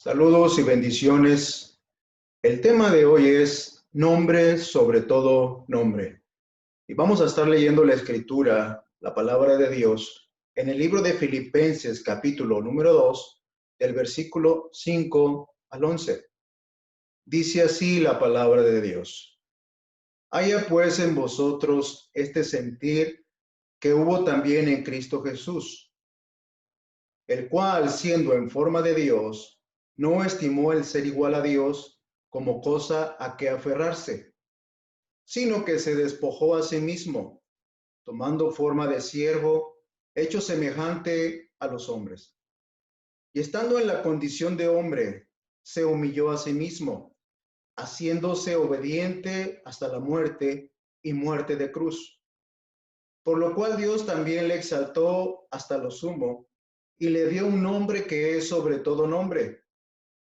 Saludos y bendiciones. El tema de hoy es nombre sobre todo nombre. Y vamos a estar leyendo la escritura, la palabra de Dios, en el libro de Filipenses, capítulo número 2, del versículo 5 al 11. Dice así la palabra de Dios. Haya pues en vosotros este sentir que hubo también en Cristo Jesús, el cual, siendo en forma de Dios, no estimó el ser igual a Dios como cosa a que aferrarse, sino que se despojó a sí mismo, tomando forma de siervo, hecho semejante a los hombres. Y estando en la condición de hombre, se humilló a sí mismo, haciéndose obediente hasta la muerte y muerte de cruz. Por lo cual Dios también le exaltó hasta lo sumo y le dio un nombre que es sobre todo nombre,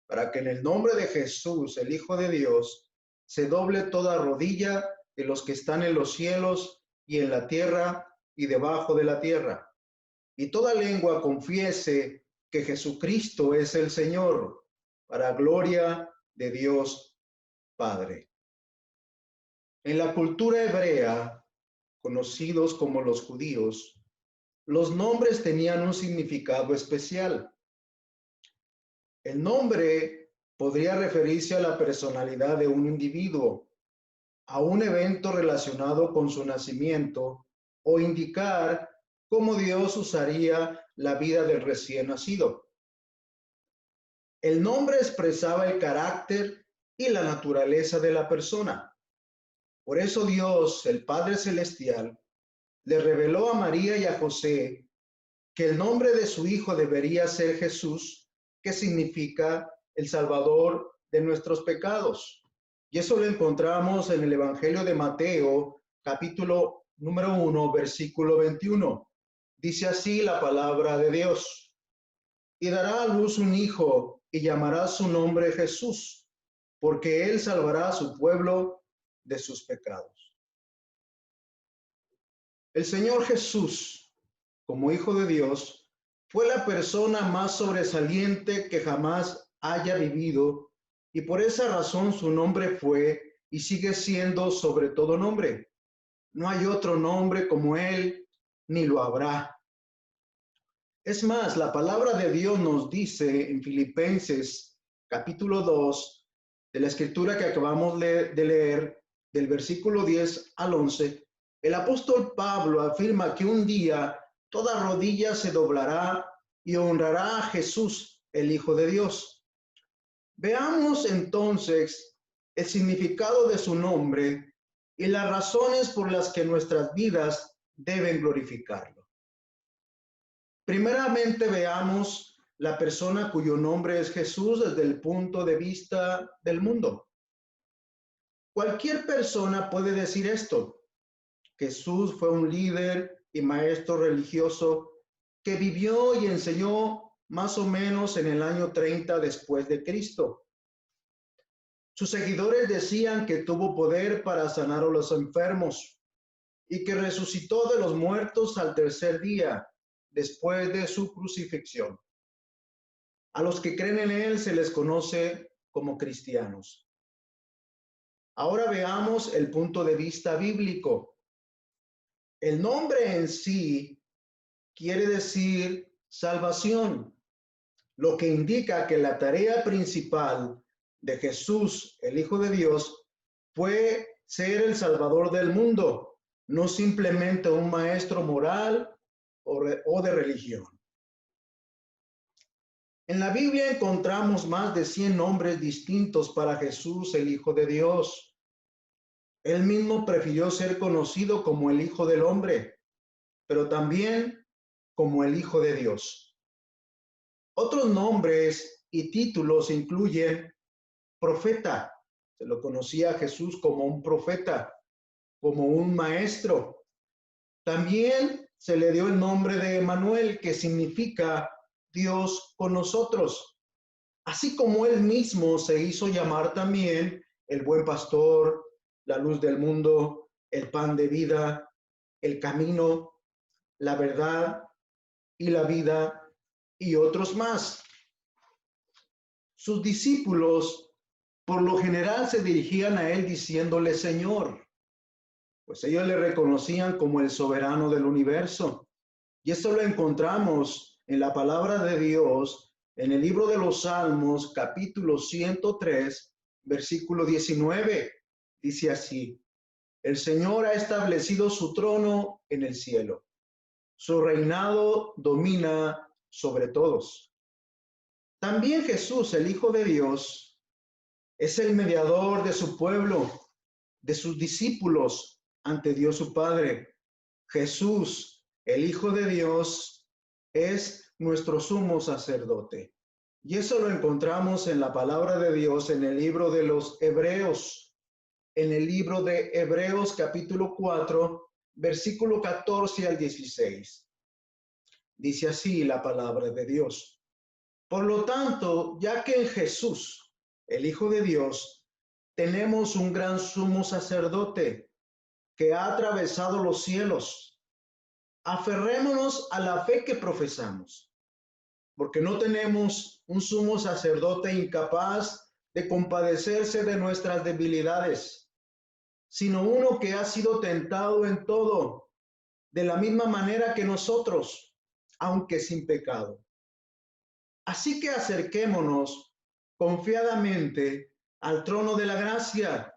para que en el nombre de Jesús, el Hijo de Dios, se doble toda rodilla de los que están en los cielos y en la tierra y debajo de la tierra, y toda lengua confiese que Jesucristo es el Señor, para gloria de Dios Padre. En la cultura hebrea, conocidos como los judíos, los nombres tenían un significado especial. El nombre podría referirse a la personalidad de un individuo, a un evento relacionado con su nacimiento o indicar cómo Dios usaría la vida del recién nacido. El nombre expresaba el carácter y la naturaleza de la persona. Por eso Dios, el Padre Celestial, le reveló a María y a José que el nombre de su hijo debería ser Jesús, que significa el Salvador de nuestros pecados. Y eso lo encontramos en el Evangelio de Mateo, capítulo número 1, versículo 21. Dice así la palabra de Dios. Y dará a luz un hijo y llamará su nombre Jesús, porque él salvará a su pueblo de sus pecados. El Señor Jesús, como Hijo de Dios, fue la persona más sobresaliente que jamás haya vivido, y por esa razón su nombre fue y sigue siendo sobre todo nombre. No hay otro nombre como él, ni lo habrá. Es más, la palabra de Dios nos dice en Filipenses capítulo 2, de la escritura que acabamos de leer, del versículo 10 al 11, el apóstol Pablo afirma que un día toda rodilla se doblará y honrará a Jesús, el Hijo de Dios. Veamos entonces el significado de su nombre y las razones por las que nuestras vidas deben glorificarlo. Primeramente veamos la persona cuyo nombre es Jesús desde el punto de vista del mundo. Cualquier persona puede decir esto. Jesús fue un líder y maestro religioso que vivió y enseñó más o menos en el año 30 después de Cristo. Sus seguidores decían que tuvo poder para sanar a los enfermos y que resucitó de los muertos al tercer día después de su crucifixión. A los que creen en él se les conoce como cristianos. Ahora veamos el punto de vista bíblico. El nombre en sí quiere decir salvación, lo que indica que la tarea principal de Jesús, el Hijo de Dios, fue ser el Salvador del mundo, no simplemente un maestro moral o de religión. En la Biblia encontramos más de 100 nombres distintos para Jesús, el Hijo de Dios. Él mismo prefirió ser conocido como el Hijo del Hombre, pero también como el Hijo de Dios. Otros nombres y títulos incluyen profeta. Se lo conocía a Jesús como un profeta, como un maestro. También se le dio el nombre de Emmanuel, que significa Dios con nosotros. Así como él mismo se hizo llamar también el buen pastor, la luz del mundo, el pan de vida, el camino, la verdad y la vida y otros más. Sus discípulos por lo general se dirigían a él diciéndole Señor, pues ellos le reconocían como el soberano del universo. Y esto lo encontramos en la palabra de Dios, en el libro de los Salmos, capítulo 103, versículo 19. Dice así: el Señor ha establecido su trono en el cielo. Su reinado domina sobre todos. También Jesús, el Hijo de Dios, es el mediador de su pueblo, de sus discípulos ante Dios su Padre. Jesús, el Hijo de Dios, es nuestro sumo sacerdote. Y eso lo encontramos en la palabra de Dios en el libro de los Hebreos. En el libro de Hebreos capítulo 4, versículo 14 al 16. Dice así la palabra de Dios. Por lo tanto, ya que en Jesús, el Hijo de Dios, tenemos un gran sumo sacerdote que ha atravesado los cielos, aferrémonos a la fe que profesamos, porque no tenemos un sumo sacerdote incapaz de compadecerse de nuestras debilidades, sino uno que ha sido tentado en todo, de la misma manera que nosotros, aunque sin pecado. Así que acerquémonos confiadamente al trono de la gracia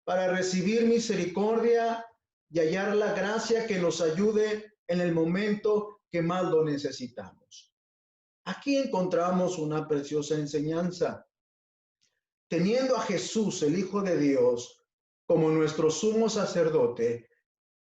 para recibir misericordia y hallar la gracia que nos ayude en el momento que más lo necesitamos. Aquí encontramos una preciosa enseñanza. Teniendo a Jesús, el Hijo de Dios, como nuestro sumo sacerdote,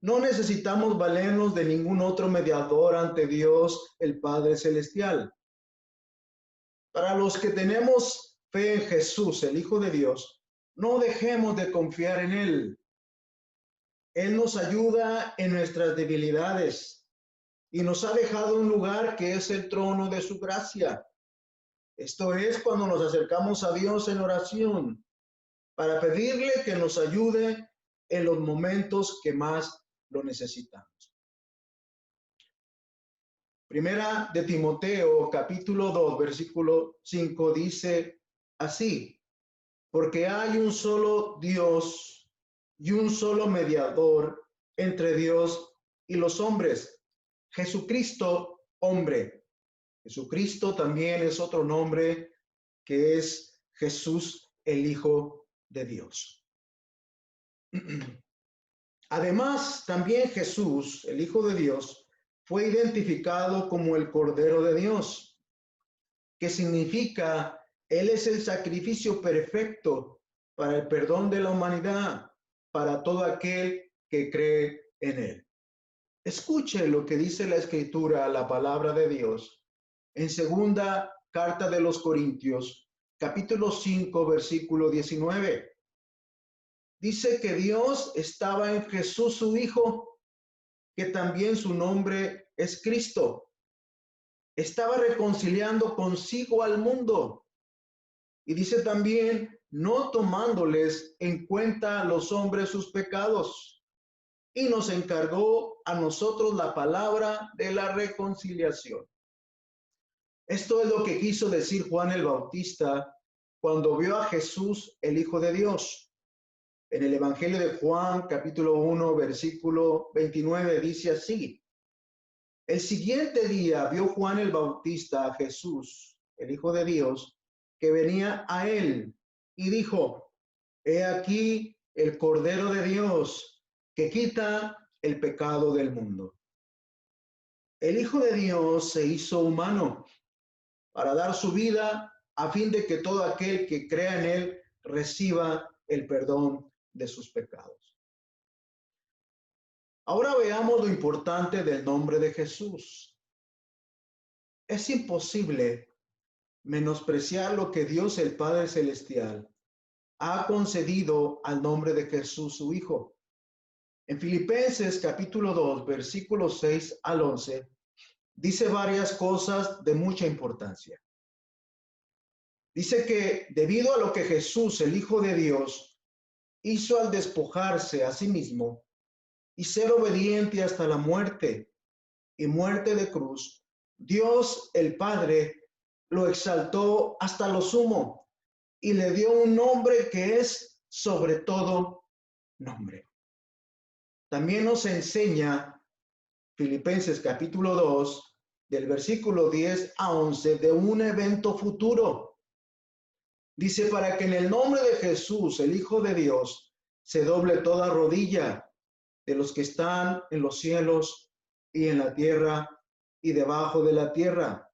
no necesitamos valernos de ningún otro mediador ante Dios, el Padre Celestial. Para los que tenemos fe en Jesús, el Hijo de Dios, no dejemos de confiar en Él. Él nos ayuda en nuestras debilidades y nos ha dejado un lugar que es el trono de su gracia. Esto es cuando nos acercamos a Dios en oración para pedirle que nos ayude en los momentos que más lo necesitamos. Primera de Timoteo, capítulo 2, versículo 5, dice así: porque hay un solo Dios y un solo mediador entre Dios y los hombres, Jesucristo, hombre. Jesucristo también es otro nombre que es Jesús, el Hijo de Dios. Además, también Jesús, el Hijo de Dios, fue identificado como el Cordero de Dios, que significa Él es el sacrificio perfecto para el perdón de la humanidad, para todo aquel que cree en Él. Escuche lo que dice la Escritura, la palabra de Dios, en segunda carta de los Corintios, capítulo 5, versículo 19. Dice que Dios estaba en Jesús su Hijo, que también su nombre es Cristo. Estaba reconciliando consigo al mundo. Y dice también, no tomándoles en cuenta a los hombres sus pecados. Y nos encargó a nosotros la palabra de la reconciliación. Esto es lo que quiso decir Juan el Bautista cuando vio a Jesús, el Hijo de Dios. En el Evangelio de Juan, capítulo 1, versículo 29, dice así: el siguiente día vio Juan el Bautista a Jesús, el Hijo de Dios, que venía a él, y dijo: he aquí el Cordero de Dios, que quita el pecado del mundo. El Hijo de Dios se hizo humano para dar su vida a fin de que todo aquel que crea en él reciba el perdón de sus pecados. Ahora veamos lo importante del nombre de Jesús. Es imposible menospreciar lo que Dios el Padre Celestial ha concedido al nombre de Jesús su Hijo. En Filipenses capítulo 2, versículos 6 al 11, dice varias cosas de mucha importancia. Dice que debido a lo que Jesús, el Hijo de Dios, hizo al despojarse a sí mismo y ser obediente hasta la muerte y muerte de cruz, Dios el Padre lo exaltó hasta lo sumo y le dio un nombre que es sobre todo nombre. También nos enseña Filipenses capítulo 2, del versículo 10 a 11, de un evento futuro. Dice, para que en el nombre de Jesús, el Hijo de Dios, se doble toda rodilla de los que están en los cielos y en la tierra y debajo de la tierra.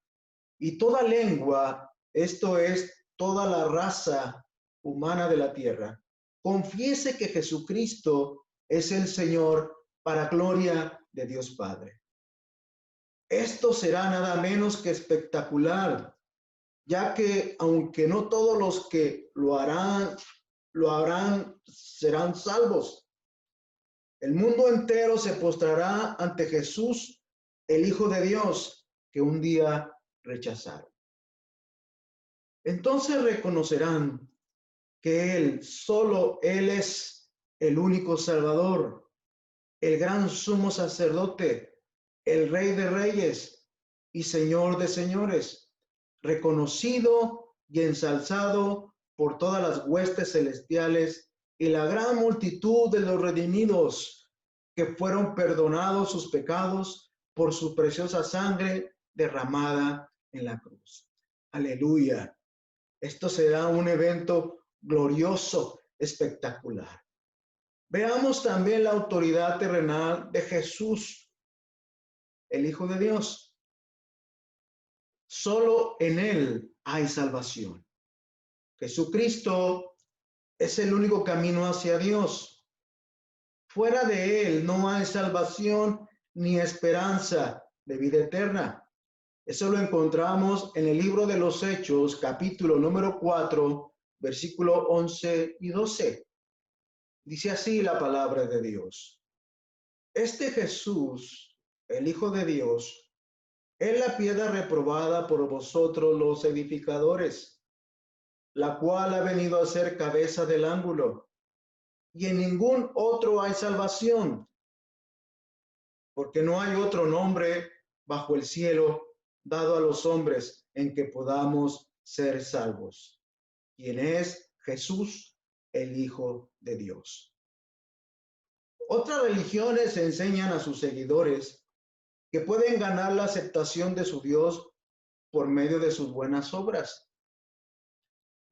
Y toda lengua, esto es, toda la raza humana de la tierra, confiese que Jesucristo es el Señor para gloria de Dios Padre. Esto será nada menos que espectacular, ya que aunque no todos los que lo harán serán salvos. El mundo entero se postrará ante Jesús, el Hijo de Dios, que un día rechazaron. Entonces reconocerán que solo Él es el único Salvador, el gran sumo sacerdote, el Rey de Reyes y Señor de Señores, reconocido y ensalzado por todas las huestes celestiales y la gran multitud de los redimidos que fueron perdonados sus pecados por su preciosa sangre derramada en la cruz. Aleluya. Esto será un evento glorioso, espectacular. Veamos también la autoridad terrenal de Jesús, el Hijo de Dios. Solo en Él hay salvación. Jesucristo es el único camino hacia Dios. Fuera de Él no hay salvación ni esperanza de vida eterna. Eso lo encontramos en el libro de los Hechos, capítulo número 4, versículo 11 y 12. Dice así la palabra de Dios. Este Jesús, el Hijo de Dios, es la piedra reprobada por vosotros los edificadores, la cual ha venido a ser cabeza del ángulo, y en ningún otro hay salvación, porque no hay otro nombre bajo el cielo dado a los hombres en que podamos ser salvos, quien es Jesús, el Hijo de Dios. Otras religiones enseñan a sus seguidores que pueden ganar la aceptación de su Dios por medio de sus buenas obras.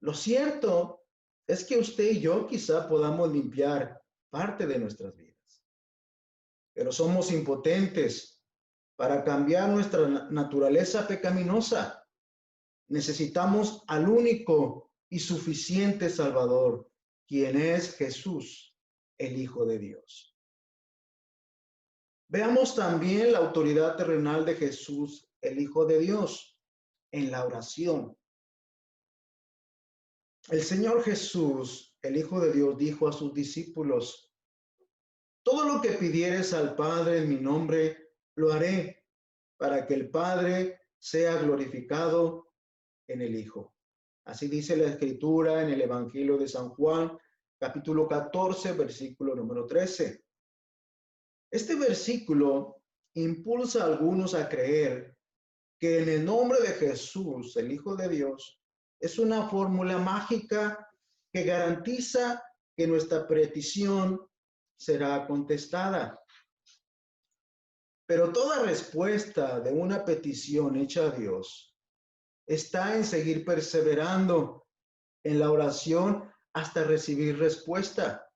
Lo cierto es que usted y yo quizá podamos limpiar parte de nuestras vidas, pero somos impotentes para cambiar nuestra naturaleza pecaminosa. Necesitamos al único y suficiente Salvador, quien es Jesús, el Hijo de Dios. Veamos también la autoridad terrenal de Jesús, el Hijo de Dios, en la oración. El Señor Jesús, el Hijo de Dios, dijo a sus discípulos, todo lo que pidieres al Padre en mi nombre, lo haré para que el Padre sea glorificado en el Hijo. Así dice la Escritura en el Evangelio de San Juan, capítulo 14, versículo número 13. Este versículo impulsa a algunos a creer que en el nombre de Jesús, el Hijo de Dios, es una fórmula mágica que garantiza que nuestra petición será contestada. Pero toda respuesta de una petición hecha a Dios está en seguir perseverando en la oración hasta recibir respuesta,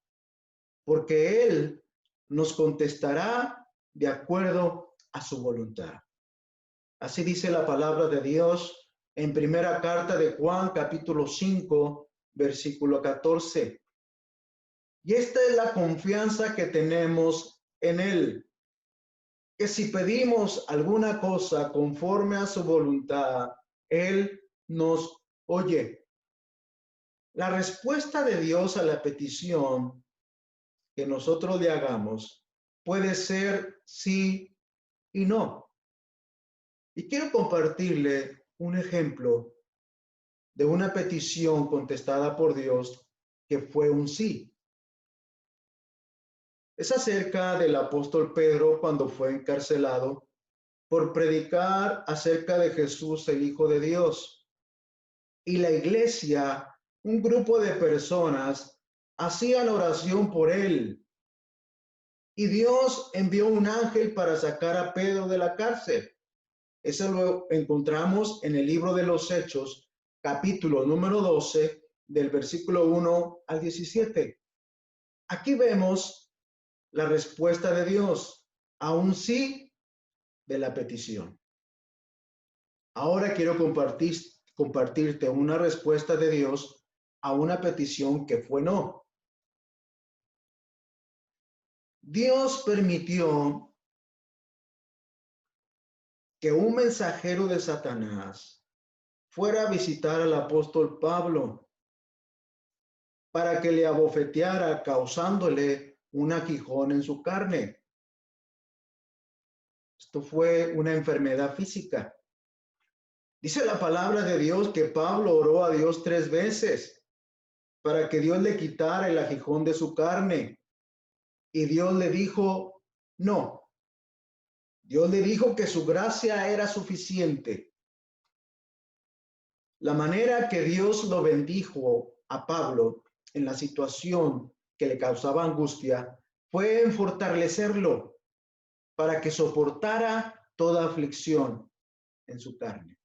porque Él nos contestará de acuerdo a su voluntad. Así dice la palabra de Dios en primera carta de Juan, capítulo 5, versículo 14. Y esta es la confianza que tenemos en Él, que si pedimos alguna cosa conforme a su voluntad, Él nos oye. La respuesta de Dios a la petición que nosotros le hagamos puede ser sí y no. Y quiero compartirle un ejemplo de una petición contestada por Dios que fue un sí. Es acerca del apóstol Pedro cuando fue encarcelado por predicar acerca de Jesús, el Hijo de Dios. y la iglesia, un grupo de personas, hacían oración por él. Y Dios envió un ángel para sacar a Pedro de la cárcel. Eso lo encontramos en el libro de los Hechos, capítulo número 12, del versículo 1 al 17. Aquí vemos la respuesta de Dios a un sí de la petición. Ahora quiero compartirte una respuesta de Dios a una petición que fue no. Dios permitió que un mensajero de Satanás fuera a visitar al apóstol Pablo para que le abofeteara, causándole un aguijón en su carne. Esto fue una enfermedad física. Dice la palabra de Dios que Pablo oró a Dios 3 veces para que Dios le quitara el aguijón de su carne. Y Dios le dijo, no. Dios le dijo que su gracia era suficiente. La manera que Dios lo bendijo a Pablo en la situación que le causaba angustia fue en fortalecerlo para que soportara toda aflicción en su carne.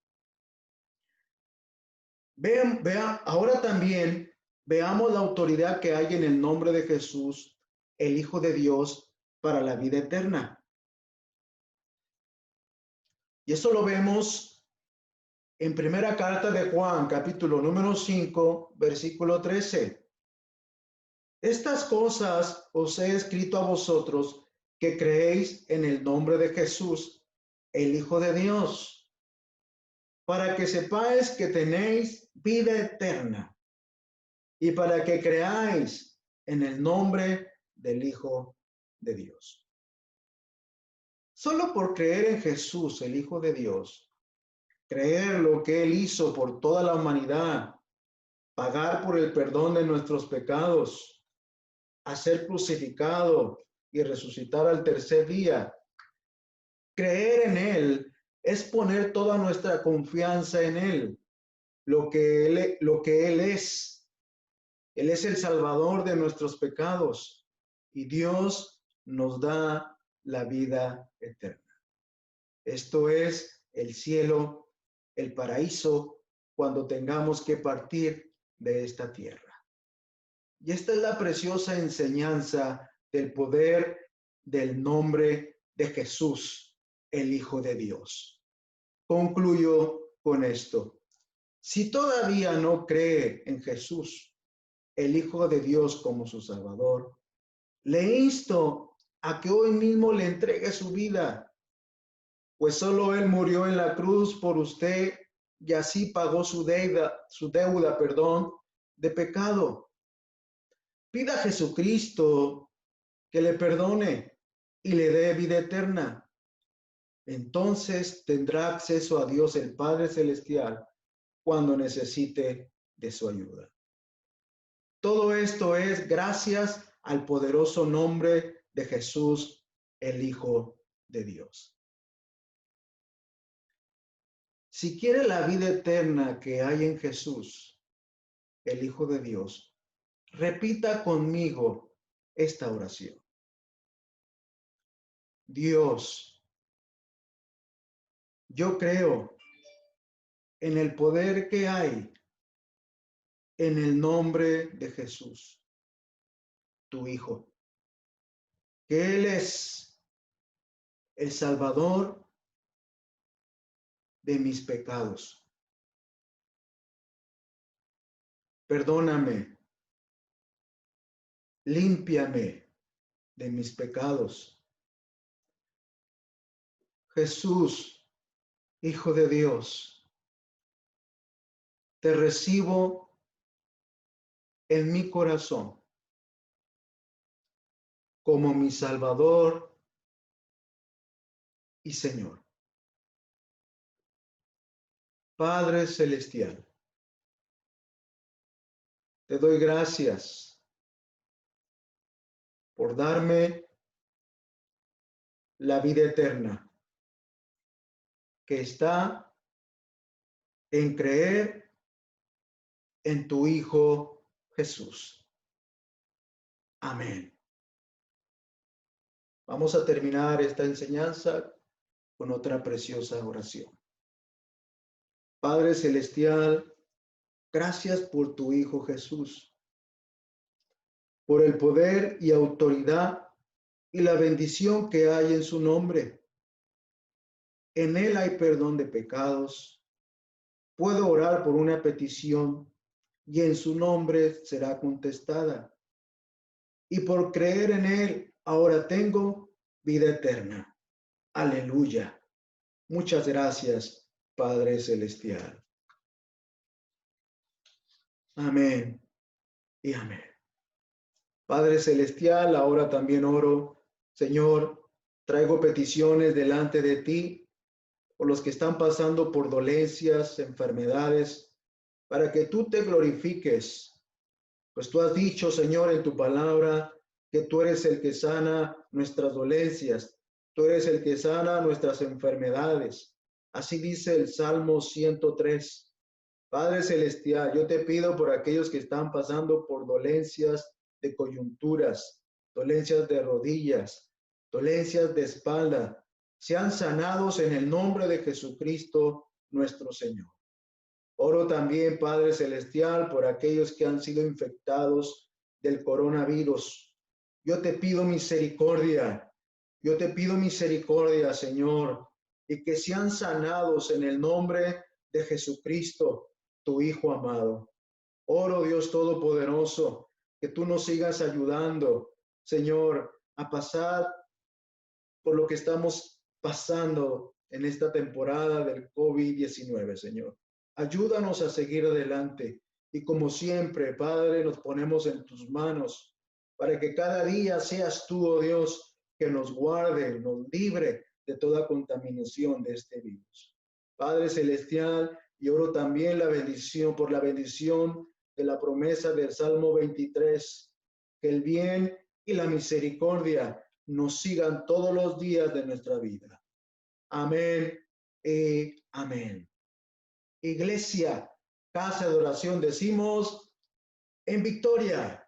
Vean, ahora también veamos la autoridad que hay en el nombre de Jesús, el Hijo de Dios, para la vida eterna. Y eso lo vemos en primera carta de Juan, capítulo número 5, versículo 13. Estas cosas os he escrito a vosotros que creéis en el nombre de Jesús, el Hijo de Dios, para que sepáis que tenéis vida eterna y para que creáis en el nombre del Hijo de Dios. Solo por creer en Jesús, el Hijo de Dios, creer lo que Él hizo por toda la humanidad, pagar por el perdón de nuestros pecados, a ser crucificado y resucitar al tercer día. Creer en Él es poner toda nuestra confianza en Él, lo que Él es. Él es el Salvador de nuestros pecados y Dios nos da la vida eterna. Esto es el cielo, el paraíso, cuando tengamos que partir de esta tierra. Y esta es la preciosa enseñanza del poder del nombre de Jesús, el Hijo de Dios. Concluyo con esto. Si todavía no cree en Jesús, el Hijo de Dios, como su Salvador, le insto a que hoy mismo le entregue su vida, pues solo Él murió en la cruz por usted y así pagó su deuda, de pecado. Pida a Jesucristo que le perdone y le dé vida eterna. Entonces tendrá acceso a Dios el Padre Celestial cuando necesite de su ayuda. Todo esto es gracias al poderoso nombre de Jesús, el Hijo de Dios. Si quiere la vida eterna que hay en Jesús, el Hijo de Dios, repita conmigo esta oración. Dios, yo creo en el poder que hay en el nombre de Jesús, tu Hijo, que Él es el Salvador de mis pecados. Perdóname, límpiame de mis pecados. Jesús, Hijo de Dios, te recibo en mi corazón como mi Salvador y Señor. Padre Celestial, te doy gracias por darme la vida eterna que está en creer en tu Hijo Jesús. Amén. Vamos a terminar esta enseñanza con otra preciosa oración. Padre Celestial, gracias por tu Hijo Jesús, por el poder y autoridad y la bendición que hay en su nombre. En él hay perdón de pecados. Puedo orar por una petición y en su nombre será contestada. Y por creer en él, ahora tengo vida eterna. Aleluya. Muchas gracias, Padre Celestial. Amén y amén. Padre Celestial, ahora también oro, Señor, traigo peticiones delante de ti por los que están pasando por dolencias, enfermedades, para que tú te glorifiques. Pues tú has dicho, Señor, en tu palabra, que tú eres el que sana nuestras dolencias, tú eres el que sana nuestras enfermedades. Así dice el Salmo 103. Padre Celestial, yo te pido por aquellos que están pasando por dolencias de coyunturas, dolencias de rodillas, dolencias de espalda, sean sanados en el nombre de Jesucristo nuestro Señor. Oro también, Padre Celestial, por aquellos que han sido infectados del coronavirus. Yo te pido misericordia, Señor, y que sean sanados en el nombre de Jesucristo, tu Hijo amado. Oro, Dios Todopoderoso, que tú nos sigas ayudando, Señor, a pasar por lo que estamos pasando en esta temporada del COVID-19, Señor. Ayúdanos a seguir adelante y como siempre, Padre, nos ponemos en tus manos para que cada día seas tú, oh Dios, que nos guarde, nos libre de toda contaminación de este virus. Padre Celestial, y oro también la bendición, por la bendición de la promesa del Salmo 23, que el bien y la misericordia nos sigan todos los días de nuestra vida. Amén y amén. Iglesia, casa de oración, decimos en victoria.